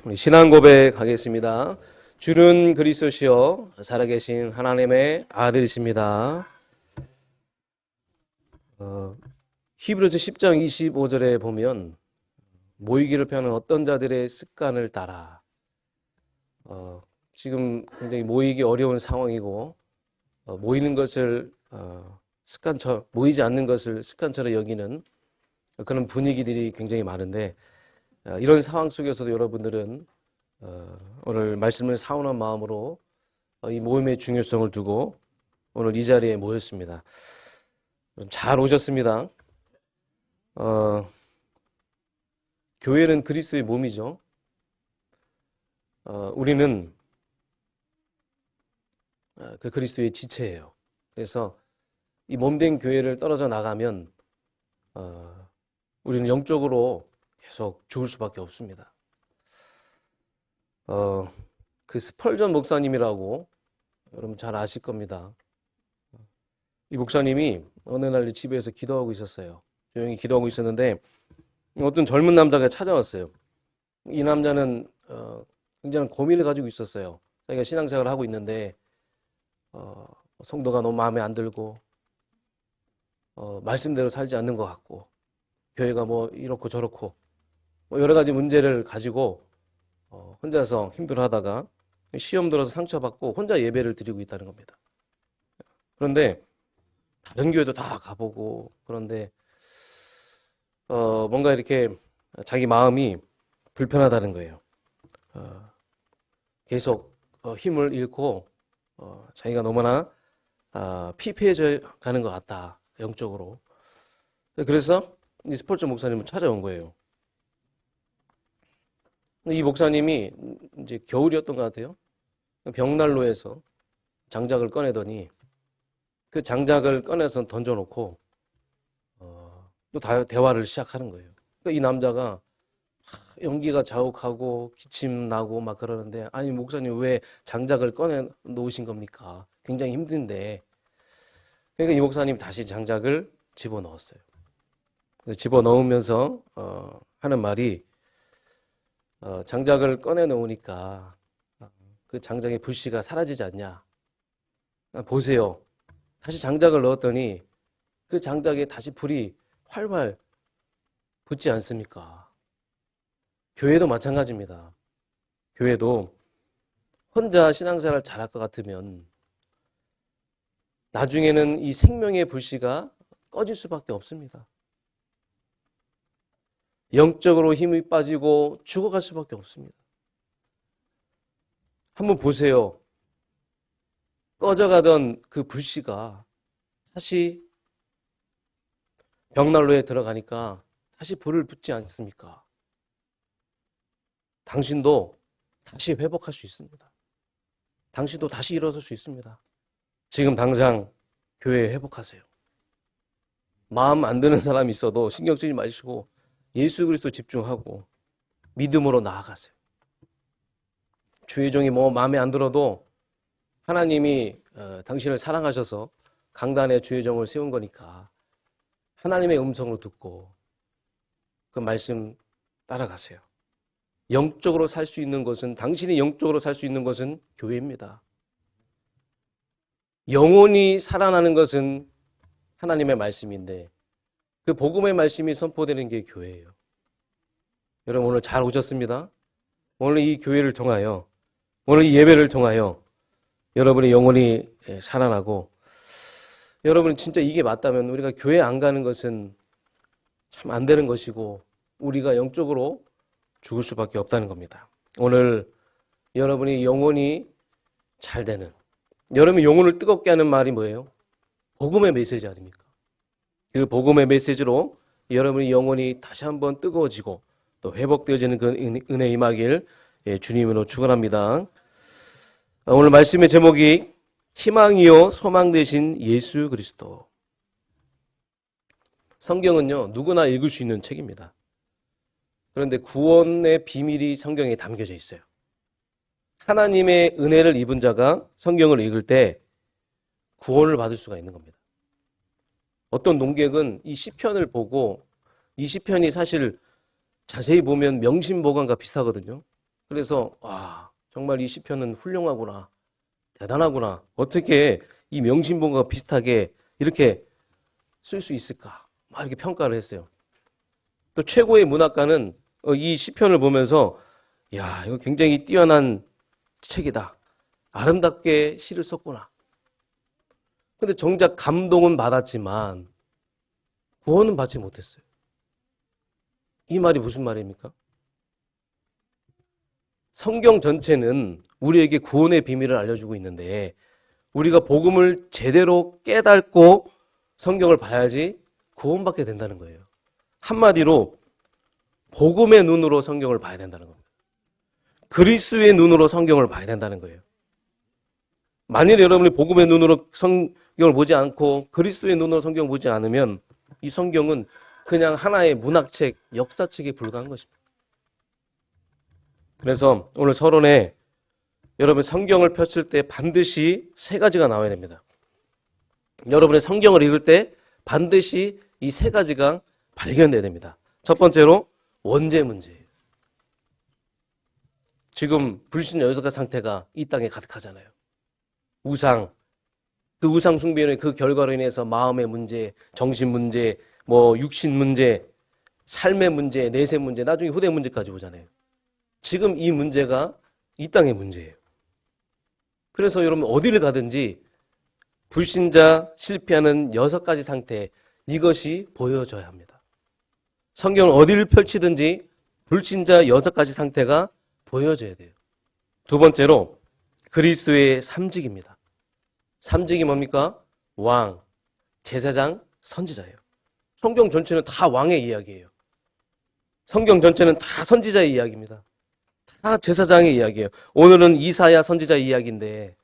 우리 신앙 고백하겠습니다. 주는 그리스도시요 살아계신 하나님의 아들이십니다. 히브리서 10장 25절에 보면 모이기를 피하는 어떤 자들의 습관을 따라 지금 굉장히 모이기 어려운 상황이고 모이는 것을 습관처럼 모이지 않는 것을 습관처럼 여기는 그런 분위기들이 굉장히 많은데 이런 상황 속에서도 여러분들은 오늘 말씀을 사모하는 마음으로 이 모임의 중요성을 두고 오늘 이 자리에 모였습니다. 잘 오셨습니다. 교회는 그리스도의 몸이죠. 우리는 그 그리스도의 지체예요. 그래서 이 몸된 교회를 떨어져 나가면 우리는 영적으로 계속 죽을 수밖에 없습니다. 그 스펄전 목사님이라고 여러분 잘 아실 겁니다. 이 목사님이 어느 날 집에서 기도하고 있었어요. 조용히 기도하고 있었는데 어떤 젊은 남자가 찾아왔어요. 이 남자는 굉장히 고민을 가지고 있었어요. 자기가 신앙생활을 하고 있는데 성도가 너무 마음에 안 들고 말씀대로 살지 않는 것 같고 교회가 뭐 이렇고 저렇고 여러 가지 문제를 가지고 혼자서 힘들어하다가 시험 들어서 상처받고 혼자 예배를 드리고 있다는 겁니다. 그런데 다른 교회도 다 가보고 그런데 뭔가 이렇게 자기 마음이 불편하다는 거예요. 계속 힘을 잃고 자기가 너무나 피폐해져 가는 것 같다, 영적으로. 그래서 이 스펄전 목사님을 찾아온 거예요. 이 목사님이 이제 겨울이었던 것 같아요. 벽난로에서 장작을 꺼내더니 그 장작을 꺼내서 던져놓고 또 대화를 시작하는 거예요. 그러니까 이 남자가 연기가 자욱하고 기침 나고 막 그러는데, 아니 목사님 왜 장작을 꺼내 놓으신 겁니까? 굉장히 힘든데. 그러니까 이 목사님 다시 장작을 집어넣었어요. 집어넣으면서 하는 말이 장작을 꺼내 놓으니까 그 장작의 불씨가 사라지지 않냐. 보세요. 다시 장작을 넣었더니 그 장작에 다시 불이 활활 붙지 않습니까? 교회도 마찬가지입니다. 교회도 혼자 신앙생활을 잘할 것 같으면 나중에는 이 생명의 불씨가 꺼질 수밖에 없습니다. 영적으로 힘이 빠지고 죽어갈 수밖에 없습니다. 한번 보세요. 꺼져가던 그 불씨가 다시 벽난로에 들어가니까 다시 불을 붙지 않습니까? 당신도 다시 회복할 수 있습니다. 당신도 다시 일어설 수 있습니다. 지금 당장 교회에 회복하세요. 마음 안 드는 사람이 있어도 신경 쓰지 마시고 예수 그리스도 집중하고 믿음으로 나아가세요. 주의 종이 뭐 마음에 안 들어도 하나님이 당신을 사랑하셔서 강단에 주의 종을 세운 거니까 하나님의 음성을 듣고 그 말씀 따라가세요. 영적으로 살 수 있는 것은, 당신이 영적으로 살 수 있는 것은 교회입니다. 영혼이 살아나는 것은 하나님의 말씀인데 그 복음의 말씀이 선포되는 게 교회예요. 여러분 오늘 잘 오셨습니다. 오늘 이 교회를 통하여, 오늘 이 예배를 통하여 여러분의 영혼이 살아나고, 여러분은 진짜 이게 맞다면 우리가 교회 안 가는 것은 참 안 되는 것이고 우리가 영적으로 죽을 수밖에 없다는 겁니다. 오늘 여러분이 영혼이 잘 되는, 여러분의 영혼을 뜨겁게 하는 말이 뭐예요? 복음의 메시지 아닙니까? 그 복음의 메시지로 여러분의 영혼이 다시 한번 뜨거워지고 또 회복되어지는 그 은혜 임하길 주님으로 축원합니다. 오늘 말씀의 제목이 희망이요 소망 되신 예수 그리스도. 성경은요 누구나 읽을 수 있는 책입니다. 그런데 구원의 비밀이 성경에 담겨져 있어요. 하나님의 은혜를 입은 자가 성경을 읽을 때 구원을 받을 수가 있는 겁니다. 어떤 농객은 이 시편을 보고, 이 시편이 사실 자세히 보면 명심보감과 비슷하거든요. 그래서 정말 이 시편은 훌륭하구나. 대단하구나. 어떻게 이 명심본과 비슷하게 이렇게 쓸 수 있을까? 막 이렇게 평가를 했어요. 또 최고의 문학가는 이 시편을 보면서 이거 굉장히 뛰어난 책이다. 아름답게 시를 썼구나. 근데 정작 감동은 받았지만 구원은 받지 못했어요. 이 말이 무슨 말입니까? 성경 전체는 우리에게 구원의 비밀을 알려주고 있는데 우리가 복음을 제대로 깨닫고 성경을 봐야지 구원받게 된다는 거예요. 한마디로 복음의 눈으로 성경을 봐야 된다는 겁니다. 그리스도의 눈으로 성경을 봐야 된다는 거예요. 만일 여러분이 복음의 눈으로 성경을 보지 않고 그리스도의 눈으로 성경을 보지 않으면 이 성경은 그냥 하나의 문학책, 역사책에 불과한 것입니다. 그래서 오늘 서론에 여러분 성경을 펼칠 때 반드시 세 가지가 나와야 됩니다. 여러분의 성경을 읽을 때 반드시 이 세 가지가 발견돼야 됩니다. 첫 번째로 원죄 문제예요. 지금 불신 여자가 상태가 이 땅에 가득하잖아요. 우상, 그 우상 숭배의 그 결과로 인해서 마음의 문제, 정신 문제, 육신 문제, 삶의 문제, 내세 문제, 나중에 후대 문제까지 오잖아요. 지금 이 문제가 이 땅의 문제예요. 그래서 여러분 어디를 가든지 불신자 실패하는 6가지 상태, 이것이 보여져야 합니다. 성경을 어디를 펼치든지 불신자 6가지 상태가 보여져야 돼요. 두 번째로 그리스도의 삼직입니다. 삼직이 뭡니까? 왕, 제사장, 선지자예요. 성경 전체는 다 왕의 이야기예요. 성경 전체는 다 선지자의 이야기입니다. 다 제사장의 이야기예요. 오늘은 이사야 선지자 이야기인데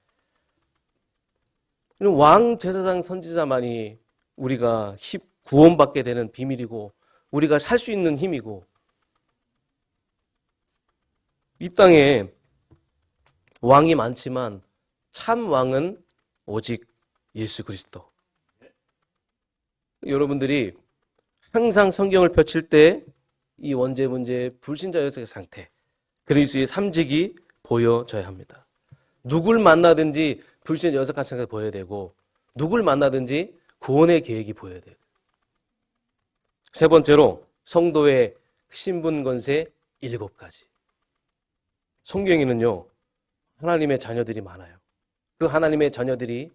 왕, 제사장, 선지자만이 우리가 구원받게 되는 비밀이고 우리가 살 수 있는 힘이고 이 땅에 왕이 많지만 참 왕은 오직 예수 그리스도. 여러분들이 항상 성경을 펼칠 때 이 원죄 문제, 불신자 여섯의 상태, 그리스도의 삼직이 보여져야 합니다. 누굴 만나든지 불신자 여섯 가지 상태가 보여야 되고 누굴 만나든지 구원의 계획이 보여야 돼요. 세 번째로 성도의 신분 권세 7가지. 성경에는요 하나님의 자녀들이 많아요. 그 하나님의 자녀들이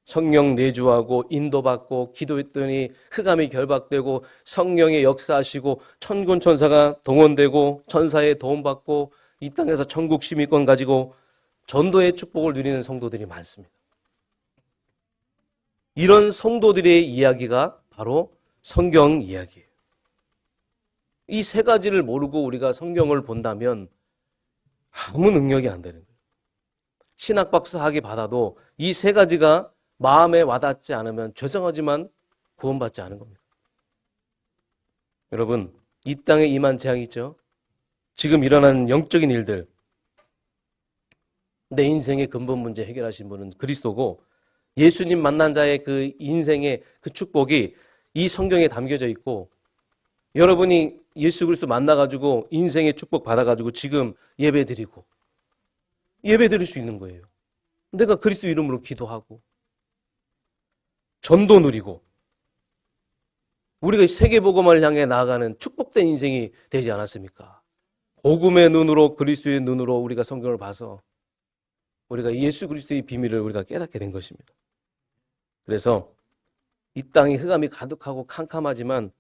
성령 내주하고 인도받고 기도했더니 흑암이 결박되고 성령의 역사하시고 천군 천사가 동원되고 천사의 도움받고 이 땅에서 천국 시민권 가지고 전도의 축복을 누리는 성도들이 많습니다. 이런 성도들의 이야기가 바로 성경 이야기예요. 이 세 가지를 모르고 우리가 성경을 본다면 아무 능력이 안 되는 거예요. 신학박사 학위 받아도 이 세 가지가 마음에 와닿지 않으면 죄송하지만 구원받지 않은 겁니다. 여러분, 이 땅에 임한 재앙이 있죠? 지금 일어나는 영적인 일들, 내 인생의 근본 문제 해결하신 분은 그리스도고 예수님 만난 자의 그 인생의 그 축복이 이 성경에 담겨져 있고 여러분이 예수 그리스도 만나가지고 인생의 축복 받아가지고 지금 예배 드리고 예배 드릴 수 있는 거예요. 내가 그리스도 이름으로 기도하고 전도 누리고 우리가 세계복음을 향해 나아가는 축복된 인생이 되지 않았습니까? 복음의 눈으로 그리스도의 눈으로 우리가 성경을 봐서 우리가 예수 그리스도의 비밀을 우리가 깨닫게 된 것입니다. 그래서 이 땅에 흑암이 가득하고 캄캄하지만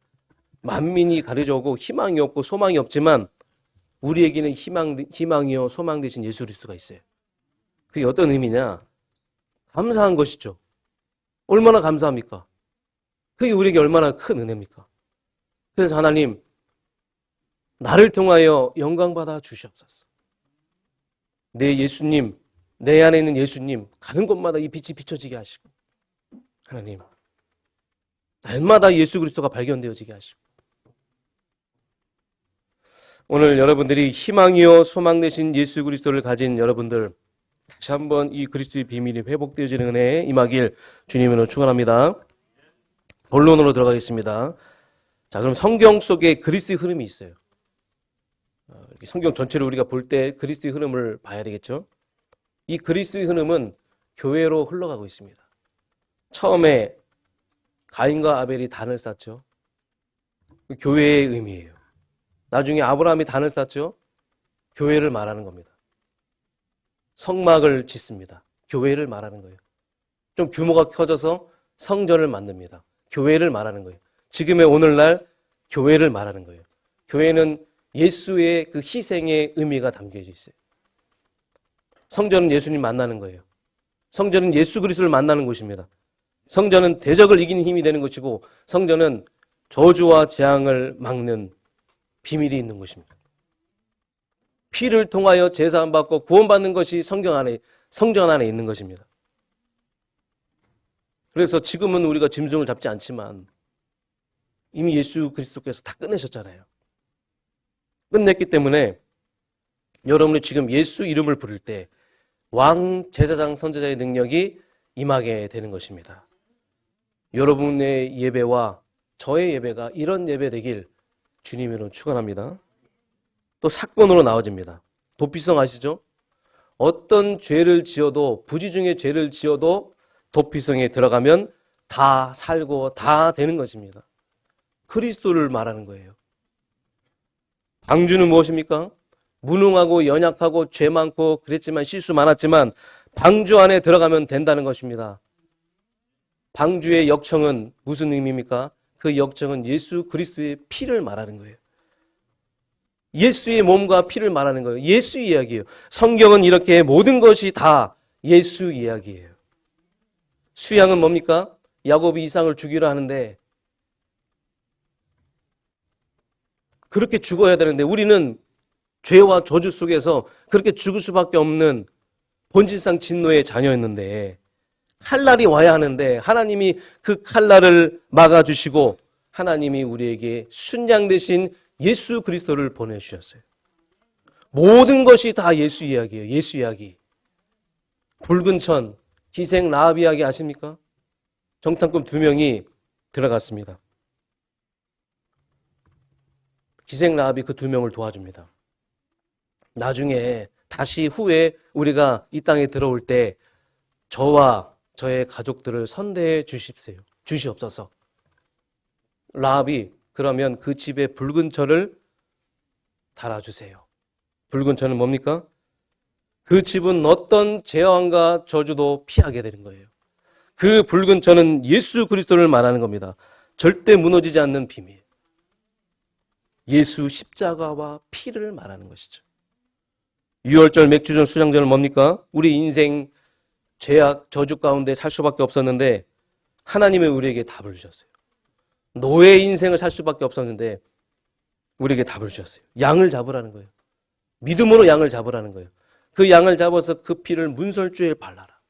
만민이 가려져 오고 희망이 없고 소망이 없지만 우리에게는 희망이요 소망 되신 예수 그리스도가 있어요. 그게 어떤 의미냐? 감사한 것이죠. 얼마나 감사합니까? 그게 우리에게 얼마나 큰 은혜입니까? 그래서 하나님 나를 통하여 영광받아 주시옵소서. 내 예수님, 내 안에 있는 예수님 가는 곳마다 이 빛이 비춰지게 하시고 하나님 날마다 예수 그리스도가 발견되어지게 하시고 오늘 여러분들이 희망이요 소망 되신 예수 그리스도를 가진 여러분들 다시 한번 이 그리스도의 비밀이 회복되어지는 은혜에 임하길 주님으로 축원합니다. 본론으로 들어가겠습니다. 자, 그럼 성경 속에 그리스도의 흐름이 있어요. 성경 전체를 우리가 볼 때 그리스도의 흐름을 봐야 되겠죠. 이 그리스도의 흐름은 교회로 흘러가고 있습니다. 처음에 가인과 아벨이 단을 쌓죠. 교회의 의미예요. 나중에 아브라함이 단을 쌓죠. 교회를 말하는 겁니다. 성막을 짓습니다. 교회를 말하는 거예요. 좀 규모가 커져서 성전을 만듭니다. 교회를 말하는 거예요. 지금의 오늘날 교회를 말하는 거예요. 교회는 예수의 그 희생의 의미가 담겨져 있어요. 성전은 예수님 만나는 거예요. 성전은 예수 그리스도를 만나는 곳입니다. 성전은 대적을 이기는 힘이 되는 것이고, 성전은 저주와 재앙을 막는 비밀이 있는 곳입니다. 피를 통하여 제사함 받고 구원받는 것이 성전 안에 있는 것입니다. 그래서 지금은 우리가 짐승을 잡지 않지만 이미 예수 그리스도께서 다 끝내셨잖아요. 끝냈기 때문에 여러분이 지금 예수 이름을 부를 때 왕, 제사장, 선지자의 능력이 임하게 되는 것입니다. 여러분의 예배와 저의 예배가 이런 예배 되길 주님으로 축원합니다. 또 사건으로 나와집니다. 도피성 아시죠? 어떤 죄를 지어도, 부지 중에 죄를 지어도 도피성에 들어가면 다 살고 다 되는 것입니다. 그리스도를 말하는 거예요. 방주는 무엇입니까? 무능하고 연약하고 죄 많고 그랬지만 실수 많았지만 방주 안에 들어가면 된다는 것입니다. 방주의 역청은 무슨 의미입니까? 그 역청은 예수 그리스도의 피를 말하는 거예요. 예수의 몸과 피를 말하는 거예요. 예수 이야기예요. 성경은 이렇게 모든 것이 다 예수 이야기예요. 수양은 뭡니까? 야곱이 이삭을 죽이려 하는데 그렇게 죽어야 되는데 우리는 죄와 저주 속에서 그렇게 죽을 수밖에 없는 본질상 진노의 자녀였는데 칼날이 와야 하는데 하나님이 그 칼날을 막아주시고 하나님이 우리에게 순양 대신 예수 그리스도를 보내주셨어요. 모든 것이 다 예수 이야기예요. 예수 이야기. 붉은 천, 기생 라합 이야기 아십니까? 정탐꾼 2명이 들어갔습니다. 기생 라합이 그 2명을 도와줍니다. 나중에 다시 후에 우리가 이 땅에 들어올 때 저와 저의 가족들을 선대해 주시옵소서. 라합이 그러면 그 집에 붉은 철을 달아주세요. 붉은 철은 뭡니까? 그 집은 어떤 재앙과 저주도 피하게 되는 거예요. 그 붉은 철은 예수 그리스도를 말하는 겁니다. 절대 무너지지 않는 비밀. 예수 십자가와 피를 말하는 것이죠. 유월절, 맥주전, 수장절은 뭡니까? 우리 인생 죄악, 저주 가운데 살 수밖에 없었는데 하나님이 우리에게 답을 주셨어요. 노예 인생을 살 수밖에 없었는데 우리에게 답을 주셨어요. 양을 잡으라는 거예요. 믿음으로 양을 잡으라는 거예요. 그 양을 잡아서 그 피를 문설주에 발라라.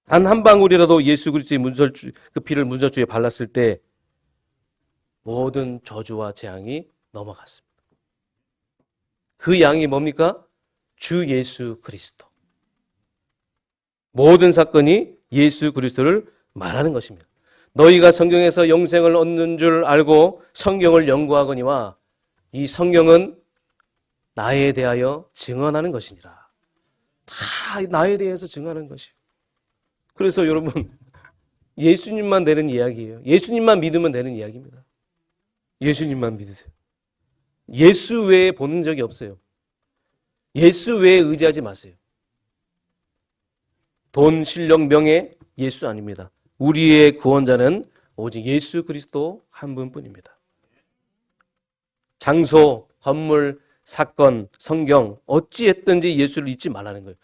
단 한 방울이라도 예수 그리스도의 그 피를 문설주에 발랐을 때 모든 저주와 재앙이 넘어갔습니다. 그 양이 뭡니까? 주 예수 그리스도. 모든 사건이 예수 그리스도를 말하는 것입니다. 너희가 성경에서 영생을 얻는 줄 알고 성경을 연구하거니와 이 성경은 나에 대하여 증언하는 것이니라. 다 나에 대해서 증언하는 것이에요. 그래서 여러분 예수님만 되는 이야기예요. 예수님만 믿으면 되는 이야기입니다. 예수님만 믿으세요. 예수 외에 보는 적이 없어요. 예수 외에 의지하지 마세요. 돈, 실력, 명예, 예수 아닙니다. 우리의 구원자는 오직 예수 그리스도 한 분뿐입니다. 장소, 건물, 사건, 성경 어찌했든지 예수를 잊지 말라는 거예요.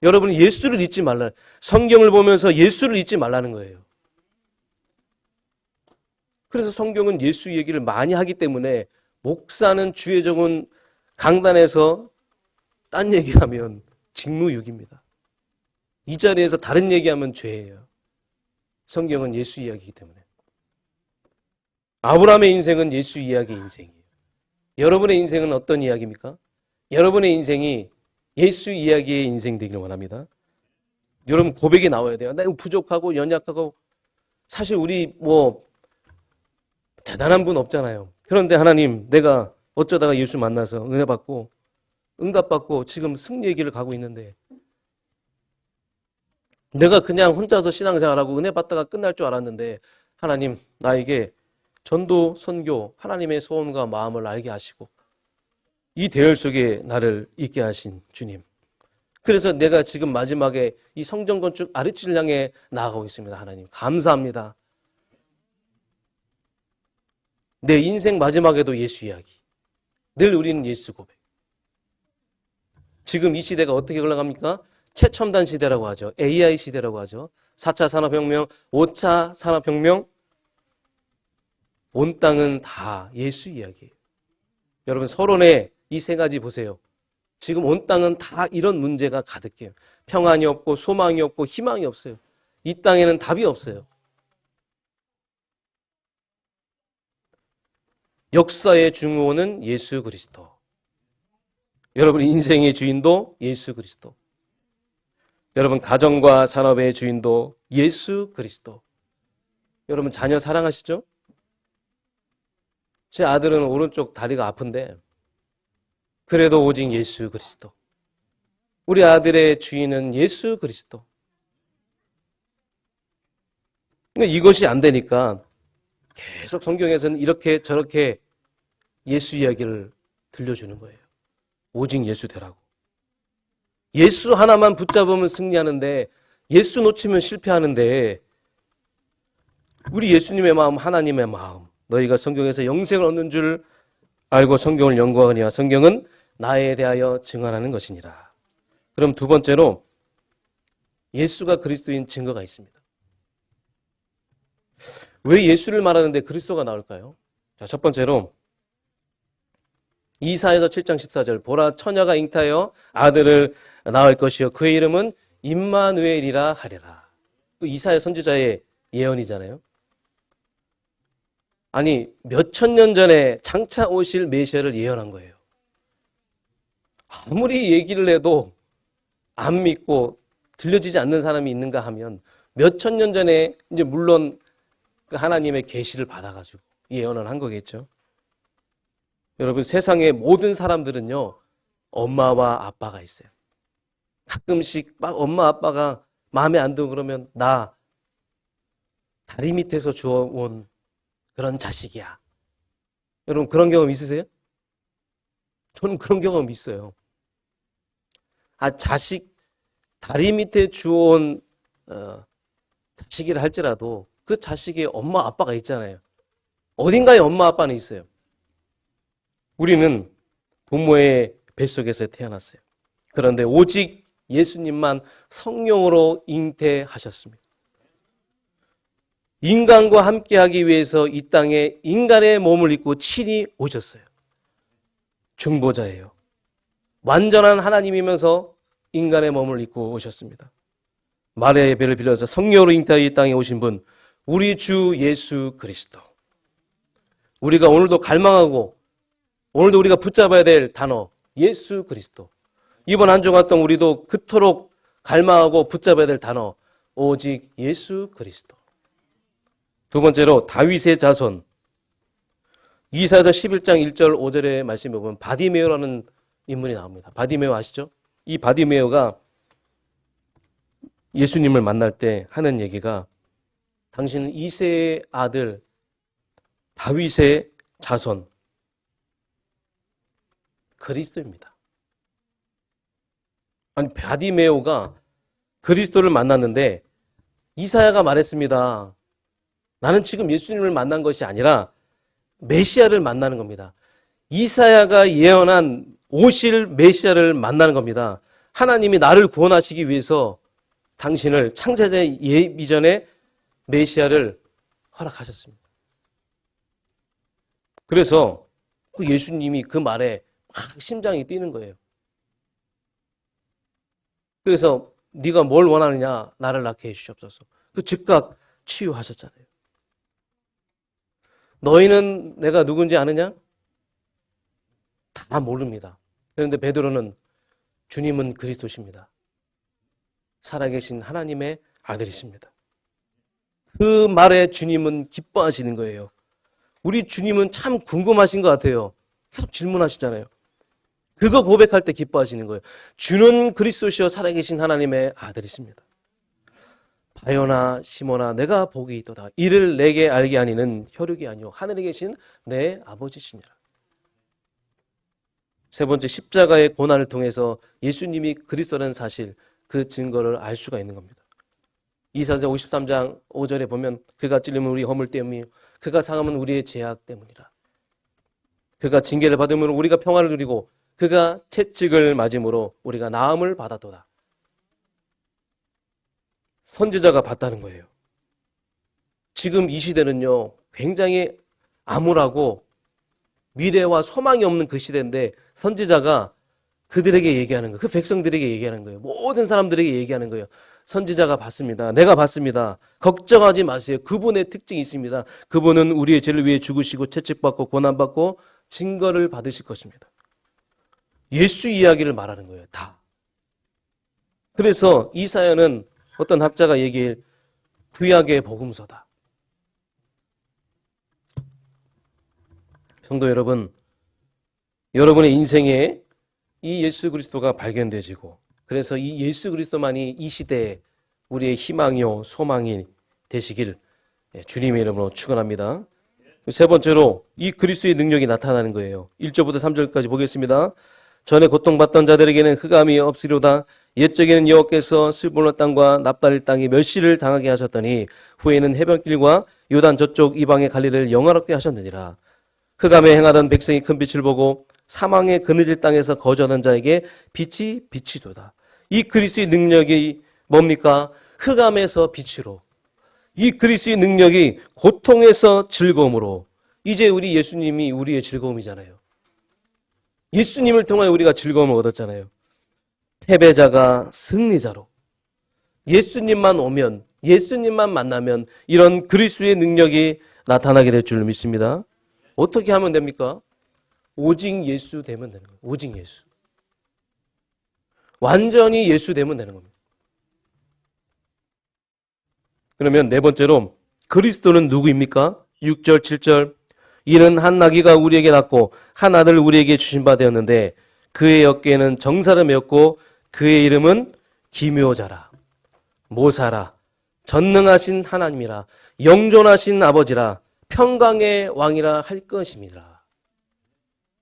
여러분은 예수를 잊지 말라. 성경을 보면서 예수를 잊지 말라는 거예요. 그래서 성경은 예수 얘기를 많이 하기 때문에 목사는 주에 적은 강단에서 딴 얘기하면 직무유기입니다. 이 자리에서 다른 얘기하면 죄예요. 성경은 예수 이야기이기 때문에. 아브라함의 인생은 예수 이야기의 인생이에요. 여러분의 인생은 어떤 이야기입니까? 여러분의 인생이 예수 이야기의 인생 되기를 원합니다. 여러분 고백이 나와야 돼요. 나 부족하고 연약하고 사실 우리 대단한 분 없잖아요. 그런데 하나님 내가 어쩌다가 예수 만나서 은혜 받고 응답받고 지금 승리의 길을 가고 있는데 내가 그냥 혼자서 신앙생활하고 은혜 받다가 끝날 줄 알았는데 하나님 나에게 전도, 선교, 하나님의 소원과 마음을 알게 하시고 이 대열 속에 나를 있게 하신 주님. 그래서 내가 지금 마지막에 이 성전 건축 아래치를 향해 나아가고 있습니다. 하나님 감사합니다. 내 인생 마지막에도 예수 이야기. 늘 우리는 예수 고백. 지금 이 시대가 어떻게 흘러갑니까? 최첨단 시대라고 하죠. AI 시대라고 하죠. 4차 산업혁명, 5차 산업혁명. 온 땅은 다 예수 이야기예요. 여러분 서론에 이 세 가지 보세요. 지금 온 땅은 다 이런 문제가 가득해요. 평안이 없고 소망이 없고 희망이 없어요. 이 땅에는 답이 없어요. 역사의 중요는 예수 그리스도. 여러분 인생의 주인도 예수 그리스도. 여러분 가정과 산업의 주인도 예수 그리스도. 여러분 자녀 사랑하시죠? 제 아들은 오른쪽 다리가 아픈데 그래도 오직 예수 그리스도. 우리 아들의 주인은 예수 그리스도. 그러니까 이것이 안 되니까 계속 성경에서는 이렇게 저렇게 예수 이야기를 들려주는 거예요. 오직 예수 되라고. 예수 하나만 붙잡으면 승리하는데 예수 놓치면 실패하는데 우리 예수님의 마음, 하나님의 마음, 너희가 성경에서 영생을 얻는 줄 알고 성경을 연구하거니와 성경은 나에 대하여 증언하는 것이니라. 그럼 두 번째로 예수가 그리스도인 증거가 있습니다. 왜 예수를 말하는데 그리스도가 나올까요? 자, 첫 번째로 이사야서 7장 14절 보라 처녀가 잉타하여 아들을 낳을 것이요 그의 이름은 임마누엘이라 하리라. 이사야 선지자의 예언이잖아요. 아니 몇천 년 전에 장차 오실 메시아를 예언한 거예요. 아무리 얘기를 해도 안 믿고 들려지지 않는 사람이 있는가 하면 몇천 년 전에 이제 물론 그 하나님의 계시를 받아가지고 예언을 한 거겠죠. 여러분 세상의 모든 사람들은요 엄마와 아빠가 있어요. 가끔씩 막 엄마 아빠가 마음에 안 들고 그러면 나 다리 밑에서 주워온 그런 자식이야. 여러분 그런 경험 있으세요? 저는 그런 경험 있어요. 자식 다리 밑에 주워온 자식이라 할지라도 그 자식의 엄마 아빠가 있잖아요. 어딘가에 엄마 아빠는 있어요. 우리는 부모의 뱃속에서 태어났어요. 그런데 오직 예수님만 성령으로 잉태하셨습니다. 인간과 함께하기 위해서 이 땅에 인간의 몸을 입고 친히 오셨어요. 중보자예요. 완전한 하나님이면서 인간의 몸을 입고 오셨습니다. 마리아의 배를 빌려서 성령으로 잉태하여 이 땅에 오신 분 우리 주 예수 그리스도. 우리가 오늘도 갈망하고 오늘도 우리가 붙잡아야 될 단어 예수 그리스도. 이번 한 주간 동안 우리도 그토록 갈망하고 붙잡아야 될 단어 오직 예수 그리스도. 두 번째로 다윗의 자손. 이사야서 11장 1절 5절의 말씀에 보면 바디메오라는 인물이 나옵니다. 바디메오 아시죠? 이 바디메오가 예수님을 만날 때 하는 얘기가 당신은 이새의 아들 다윗의 자손 그리스도입니다. 아니 바디메오가 그리스도를 만났는데 이사야가 말했습니다. 나는 지금 예수님을 만난 것이 아니라 메시아를 만나는 겁니다. 이사야가 예언한 오실 메시아를 만나는 겁니다. 하나님이 나를 구원하시기 위해서 당신을 창세자 예비 전에 메시아를 허락하셨습니다. 그래서 그 예수님이 그 말에 막 심장이 뛰는 거예요. 그래서 네가 뭘 원하느냐 나를 낳게 해주시옵소서. 그 즉각 치유하셨잖아요. 너희는 내가 누군지 아느냐? 다 모릅니다. 그런데 베드로는 주님은 그리스도십니다. 살아계신 하나님의 아들이십니다. 그 말에 주님은 기뻐하시는 거예요. 우리 주님은 참 궁금하신 것 같아요. 계속 질문하시잖아요. 그거 고백할 때 기뻐하시는 거예요. 주는 그리스도시여 살아계신 하나님의 아들이십니다. 바요나 시모나 내가 복이 있도다. 이를 내게 알게 하니는 혈육이 아니요 하늘에 계신 내 아버지시니라. 세 번째, 십자가의 고난을 통해서 예수님이 그리스도라는 사실, 그 증거를 알 수가 있는 겁니다. 이사야 53장 5절에 보면 그가 찔림은 우리 허물 때문이요 그가 상함은 우리의 죄악 때문이라. 그가 징계를 받으면 우리가 평화를 누리고 그가 채찍을 맞음으로 우리가 나음을 받았도다. 선지자가 봤다는 거예요. 지금 이 시대는요, 굉장히 암울하고 미래와 소망이 없는 그 시대인데 선지자가 그들에게 얘기하는 거예요. 그 백성들에게 얘기하는 거예요. 모든 사람들에게 얘기하는 거예요. 선지자가 봤습니다. 내가 봤습니다. 걱정하지 마세요. 그분의 특징이 있습니다. 그분은 우리의 죄를 위해 죽으시고 채찍받고 고난받고 증거를 받으실 것입니다. 예수 이야기를 말하는 거예요. 다. 그래서 이 사연은 어떤 학자가 얘기해 구약의 복음서다. 성도 여러분, 여러분의 인생에 이 예수 그리스도가 발견되지고 그래서 이 예수 그리스도만이 이 시대에 우리의 희망이요 소망이 되시길 주님의 이름으로 축원합니다. 세 번째로 이 그리스도의 능력이 나타나는 거예요. 1절부터 3절까지 보겠습니다. 전에 고통받던 자들에게는 흑암이 없으리로다. 옛적에는 여호와께서 스불론 땅과 납달리 땅이 멸시를 당하게 하셨더니 후에는 해변길과 요단 저쪽 이방의 갈릴리를 영화롭게 하셨느니라. 흑암에 행하던 백성이 큰 빛을 보고 사망의 그늘질 땅에서 거주하는 자에게 빛이 비치도다. 이 그리스도의 능력이 뭡니까? 흑암에서 빛으로. 이 그리스도의 능력이 고통에서 즐거움으로. 이제 우리 예수님이 우리의 즐거움이잖아요. 예수님을 통하여 우리가 즐거움을 얻었잖아요. 패배자가 승리자로. 예수님만 오면, 예수님만 만나면 이런 그리스도의 능력이 나타나게 될 줄 믿습니다. 어떻게 하면 됩니까? 오직 예수 되면 되는 거예요. 오직 예수. 완전히 예수 되면 되는 겁니다. 그러면 네 번째로 그리스도는 누구입니까? 6절, 7절. 이는 한 나귀가 우리에게 낳고 한 아들 우리에게 주신 바 되었는데 그의 어깨에는 정사를 메었고 그의 이름은 기묘자라, 모사라, 전능하신 하나님이라, 영존하신 아버지라, 평강의 왕이라 할 것입니다.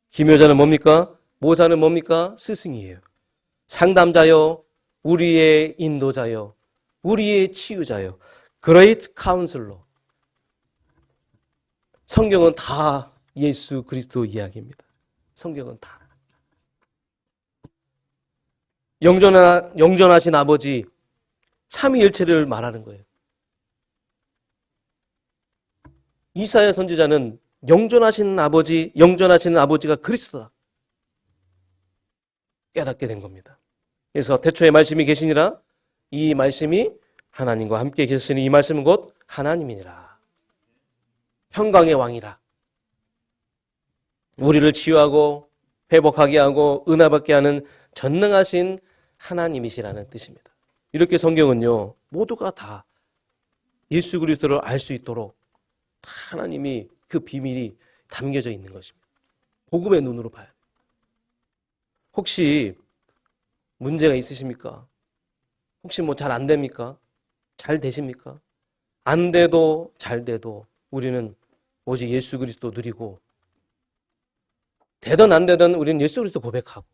기묘자는 뭡니까? 모사는 뭡니까? 스승이에요. 상담자요, 우리의 인도자요, 우리의 치유자요, 그레이트 카운슬러. 성경은 다 예수 그리스도 이야기입니다. 성경은 다. 영전하신 아버지, 삼위일체를 말하는 거예요. 이사야 선지자는 영전하신 아버지가 그리스도다. 깨닫게 된 겁니다. 그래서 태초에 말씀이 계시니라. 이 말씀이 하나님과 함께 계셨으니 이 말씀은 곧 하나님이니라. 평강의 왕이라. 우리를 치유하고 회복하게 하고 은혜받게 하는 전능하신 하나님이시라는 뜻입니다. 이렇게 성경은요, 모두가 다 예수 그리스도를 알 수 있도록 하나님이 그 비밀이 담겨져 있는 것입니다. 복음의 눈으로 봐야 돼요. 혹시 문제가 있으십니까? 혹시 뭐 잘 안 됩니까? 잘 되십니까? 안 돼도 잘 돼도 우리는 오직 예수 그리스도 누리고 되든 안 되든 우리는 예수 그리스도 고백하고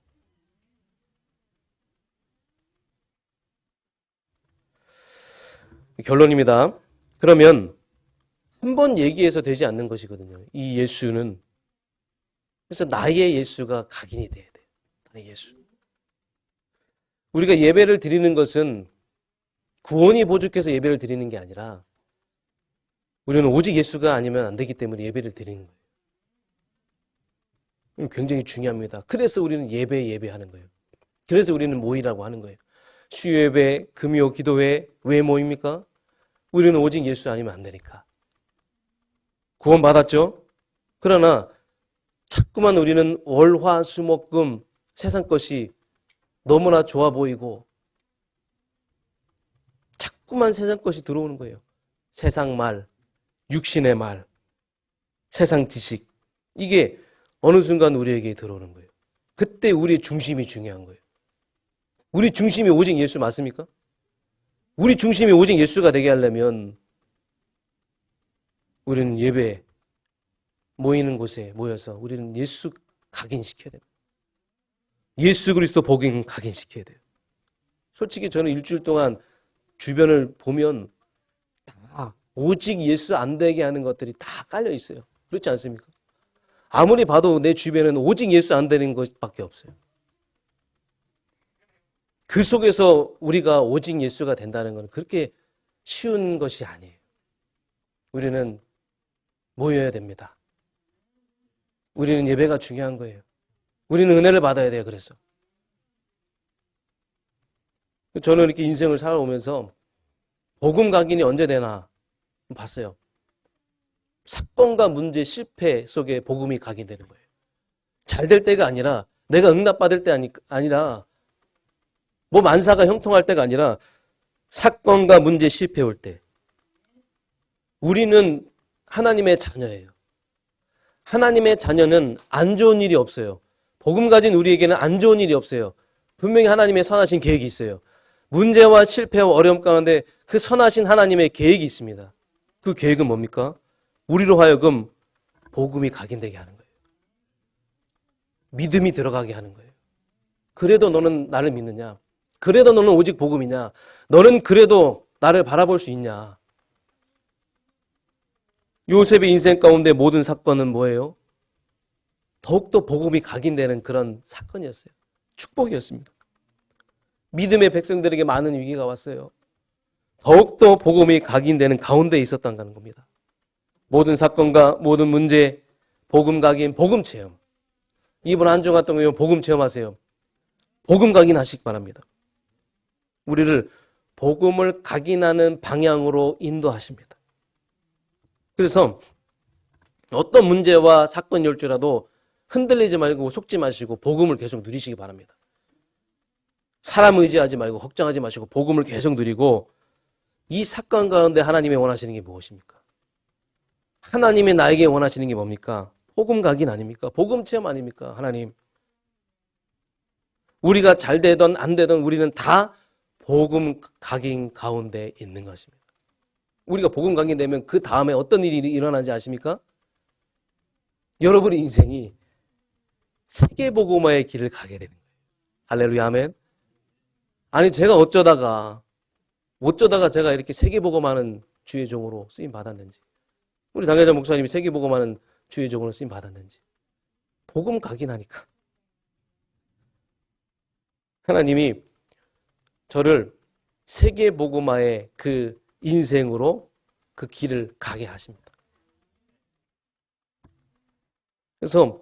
결론입니다. 그러면 한 번 얘기해서 되지 않는 것이거든요. 이 예수는. 그래서 나의 예수가 각인이 돼야 돼요. 나의 예수. 우리가 예배를 드리는 것은 구원이 부족해서 예배를 드리는 게 아니라 우리는 오직 예수가 아니면 안 되기 때문에 예배를 드리는 거예요. 굉장히 중요합니다. 그래서 우리는 예배하는 거예요. 그래서 우리는 모이라고 하는 거예요. 수요예배, 금요, 기도회 왜 모입니까? 우리는 오직 예수 아니면 안 되니까. 구원 받았죠? 그러나 자꾸만 우리는 월, 화, 수, 목, 금 세상 것이 너무나 좋아 보이고 자꾸만 세상 것이 들어오는 거예요. 세상 말, 육신의 말, 세상 지식. 이게 어느 순간 우리에게 들어오는 거예요. 그때 우리의 중심이 중요한 거예요. 우리 중심이 오직 예수 맞습니까? 우리 중심이 오직 예수가 되게 하려면 우리는 예배 모이는 곳에 모여서 우리는 예수 각인시켜야 됩니다. 예수 그리스도 복음 각인시켜야 돼요. 솔직히 저는 일주일 동안 주변을 보면 다 오직 예수 안 되게 하는 것들이 다 깔려 있어요. 그렇지 않습니까? 아무리 봐도 내 주변에는 오직 예수 안 되는 것밖에 없어요. 그 속에서 우리가 오직 예수가 된다는 건 그렇게 쉬운 것이 아니에요. 우리는 모여야 됩니다. 우리는 예배가 중요한 거예요. 우리는 은혜를 받아야 돼요. 그래서 저는 이렇게 인생을 살아오면서 복음 각인이 언제 되나 봤어요. 사건과 문제, 실패 속에 복음이 각인되는 거예요. 잘 될 때가 아니라 내가 응답받을 때 아니라 뭐 만사가 형통할 때가 아니라 사건과 문제, 실패 올 때 우리는 하나님의 자녀예요. 하나님의 자녀는 안 좋은 일이 없어요. 복음 가진 우리에게는 안 좋은 일이 없어요. 분명히 하나님의 선하신 계획이 있어요. 문제와 실패와 어려움 가운데 그 선하신 하나님의 계획이 있습니다. 그 계획은 뭡니까? 우리로 하여금 복음이 각인되게 하는 거예요. 믿음이 들어가게 하는 거예요. 그래도 너는 나를 믿느냐? 그래도 너는 오직 복음이냐? 너는 그래도 나를 바라볼 수 있냐? 요셉의 인생 가운데 모든 사건은 뭐예요? 더욱더 복음이 각인되는 그런 사건이었어요. 축복이었습니다. 믿음의 백성들에게 많은 위기가 왔어요. 더욱더 복음이 각인되는 가운데 있었다는 겁니다. 모든 사건과 모든 문제, 복음 각인, 복음 체험. 이번 한 주간 동안 복음 체험하세요. 복음 각인하시기 바랍니다. 우리를 복음을 각인하는 방향으로 인도하십니다. 그래서 어떤 문제와 사건이 올지라도 흔들리지 말고 속지 마시고 복음을 계속 누리시기 바랍니다. 사람 의지하지 말고 걱정하지 마시고 복음을 계속 누리고 이 사건 가운데 하나님이 원하시는 게 무엇입니까? 하나님이 나에게 원하시는 게 뭡니까? 복음 각인 아닙니까? 복음 체험 아닙니까? 하나님. 우리가 잘 되든 안 되든 우리는 다 복음 각인 가운데 있는 것입니다. 우리가 복음 각인되면 그 다음에 어떤 일이 일어나는지 아십니까? 여러분의 인생이 세계복음화의 길을 가게 되는 거예요. 할렐루야 아멘. 아니 제가 어쩌다가 제가 이렇게 세계복음하는 주의 종으로 쓰임 받았는지, 우리 당회장 목사님이 세계복음하는 주의 종으로 쓰임 받았는지, 복음 각인하니까 하나님이 저를 세계복음화의 그 인생으로 그 길을 가게 하십니다. 그래서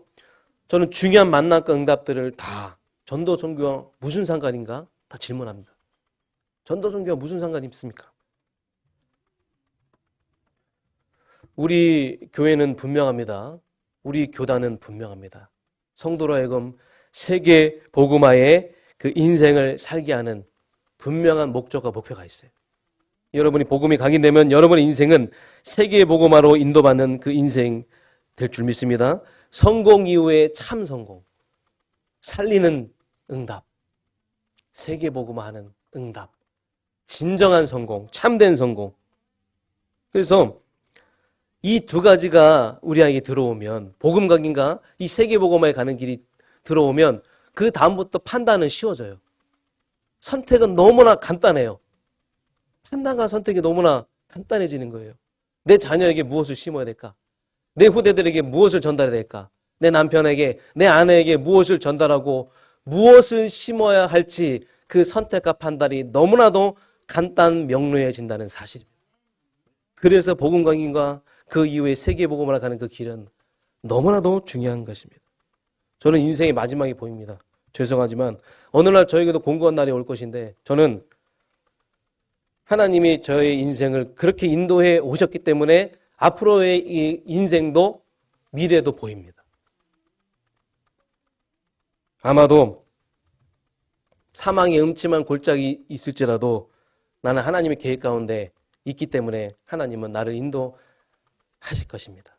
저는 중요한 만남과 응답들을 다 전도 선교와 무슨 상관인가 다 질문합니다. 전도 선교와 무슨 상관이 있습니까? 우리 교회는 분명합니다. 우리 교단은 분명합니다. 성도로 하여금 세계 복음화의 그 인생을 살게 하는 분명한 목적과 목표가 있어요. 여러분이 복음이 각인되면 여러분의 인생은 세계 복음화로 인도받는 그 인생 될 줄 믿습니다. 성공 이후의 참 성공, 살리는 응답, 세계 복음화하는 응답, 진정한 성공, 참된 성공. 그래서 이 두 가지가 우리에게 들어오면, 복음 각인과 이 세계 복음화에 가는 길이 들어오면 그 다음부터 판단은 쉬워져요. 선택은 너무나 간단해요. 판단과 선택이 너무나 간단해지는 거예요. 내 자녀에게 무엇을 심어야 될까? 내 후대들에게 무엇을 전달해야 될까? 내 남편에게, 내 아내에게 무엇을 전달하고 무엇을 심어야 할지 그 선택과 판단이 너무나도 간단 명료해진다는 사실입니다. 그래서 복음 강인과 그 이후에 세계 복음으로 가는 그 길은 너무나도 중요한 것입니다. 저는 인생의 마지막이 보입니다. 죄송하지만 어느 날 저에게도 공고한 날이 올 것인데, 저는 하나님이 저의 인생을 그렇게 인도해 오셨기 때문에 앞으로의 이 인생도 미래도 보입니다. 아마도 사망의 음침한 골짜기 있을지라도 나는 하나님의 계획 가운데 있기 때문에 하나님은 나를 인도하실 것입니다.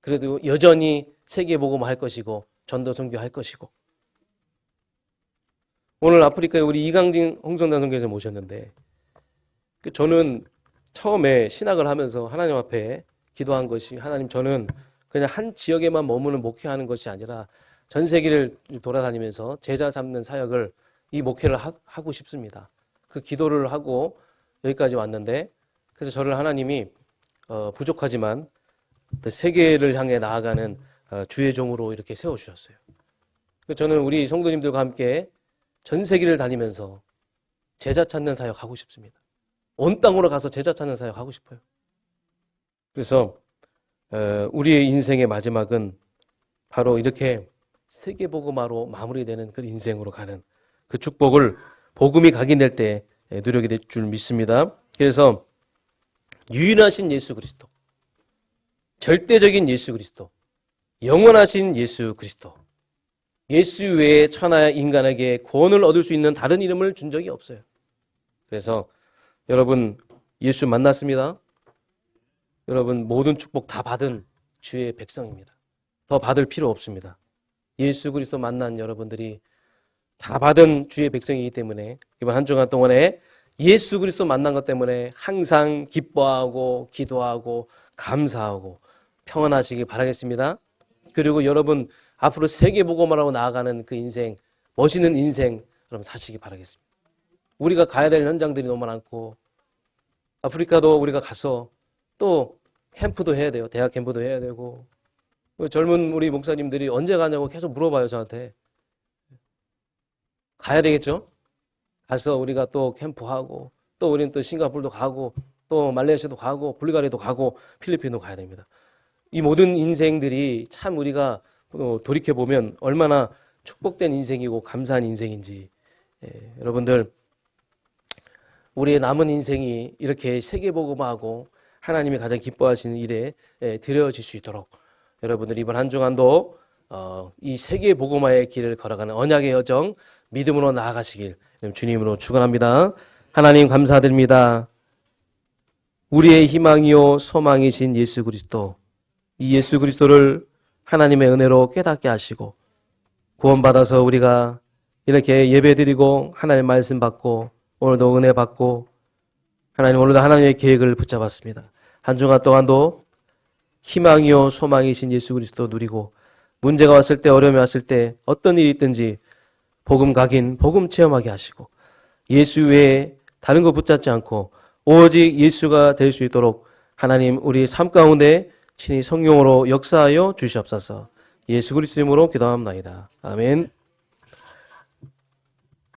그래도 여전히 세계복음 할 것이고 전도 선교할 것이고. 오늘 아프리카에 우리 이강진 홍성단 선교사 모셨는데 저는 처음에 신학을 하면서 하나님 앞에 기도한 것이, 하나님, 저는 그냥 한 지역에만 머무는 목회하는 것이 아니라 전 세계를 돌아다니면서 제자 삼는 사역을, 이 목회를 하고 싶습니다. 그 기도를 하고 여기까지 왔는데, 그래서 저를 하나님이 부족하지만 세계를 향해 나아가는 주의 종으로 이렇게 세워주셨어요. 저는 우리 성도님들과 함께 전 세계를 다니면서 제자 찾는 사역 하고 싶습니다. 온 땅으로 가서 제자 찾는 사역 하고 싶어요. 그래서 우리의 인생의 마지막은 바로 이렇게 세계복음화로 마무리되는 그 인생으로 가는 그 축복을 복음이 각인될 때 누리게 될 줄 믿습니다. 그래서 유일하신 예수 그리스도, 절대적인 예수 그리스도, 영원하신 예수 그리스도, 예수 외에 천하 인간에게 구원을 얻을 수 있는 다른 이름을 준 적이 없어요. 그래서 여러분, 예수 만났습니다. 여러분, 모든 축복 다 받은 주의 백성입니다. 더 받을 필요 없습니다. 예수 그리스도 만난 여러분들이 다 받은 주의 백성이기 때문에 이번 한 주간 동안에 예수 그리스도 만난 것 때문에 항상 기뻐하고 기도하고 감사하고 평안하시길 바라겠습니다. 그리고 여러분, 앞으로 세계복음화로 나아가는 그 인생, 멋있는 인생 여러분 사시기 바라겠습니다. 우리가 가야 될 현장들이 너무 많고, 아프리카도 우리가 가서 또 캠프도 해야 돼요. 대학 캠프도 해야 되고, 젊은 우리 목사님들이 언제 가냐고 계속 물어봐요, 저한테. 가야 되겠죠? 가서 우리가 또 캠프하고, 또 우리는 또 싱가포르도 가고, 또 말레이시아도 가고, 불가리아도 가고, 필리핀도 가야 됩니다. 이 모든 인생들이 참 우리가 돌이켜보면 얼마나 축복된 인생이고 감사한 인생인지, 여러분들, 우리의 남은 인생이 이렇게 세계복음화하고 하나님이 가장 기뻐하시는 일에 드려질 수 있도록 여러분들 이번 한 주간도 이 세계복음화의 길을 걸어가는 언약의 여정 믿음으로 나아가시길 주님으로 축원합니다. 하나님 감사드립니다. 우리의 희망이요 소망이신 예수 그리스도, 이 예수 그리스도를 하나님의 은혜로 깨닫게 하시고 구원받아서 우리가 이렇게 예배드리고 하나님의 말씀 받고 오늘도 은혜 받고, 하나님 오늘도 하나님의 계획을 붙잡았습니다. 한 주간 동안도 희망이요 소망이신 예수 그리스도 누리고, 문제가 왔을 때, 어려움이 왔을 때 어떤 일이 있든지 복음 각인, 복음 체험하게 하시고, 예수 외에 다른 거 붙잡지 않고 오직 예수가 될 수 있도록 하나님 우리 삶 가운데 친히 성령으로 역사하여 주시옵소서. 예수 그리스도 이름으로 기도합니다. 아멘.